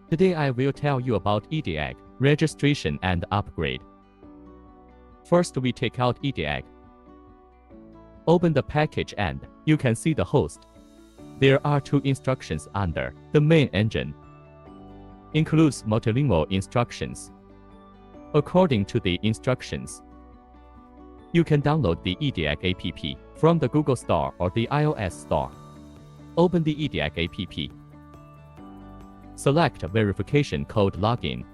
Today I will tell you about EDIAG, registration and upgrade. First we take out EDIAG. Open the package and you can see the host. There are two instructions under the main engine. Includes multilingual instructions. According to the instructions, you can download the EDIAG app from the Google Store or the iOS Store. Open the EDIAG app. Select verification code login.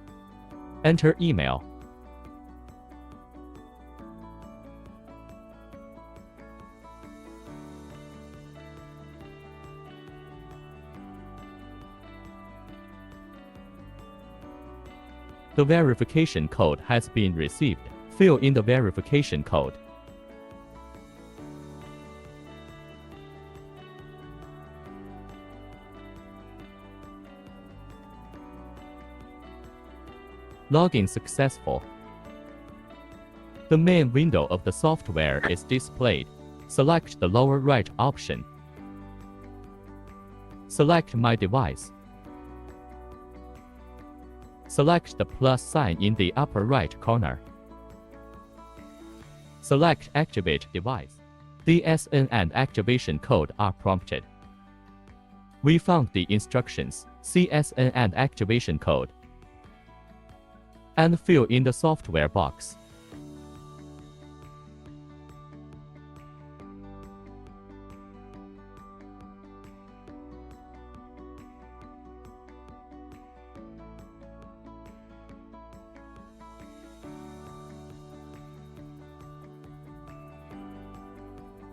Enter email. The verification code has been received. Fill in the verification code. Login successful. The main window of the software is displayed. Select the lower right option. Select My Device. Select the plus sign in the upper right corner. Select Activate Device. The SN and activation code are prompted. We found the instructions, CSN and activation code, and fill in the software box.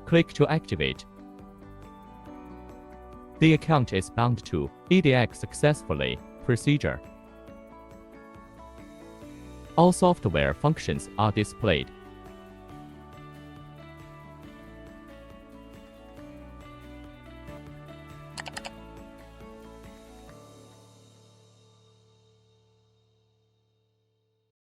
Click to activate. The account is bound to EDIAG successfully. Procedure. All software functions are displayed.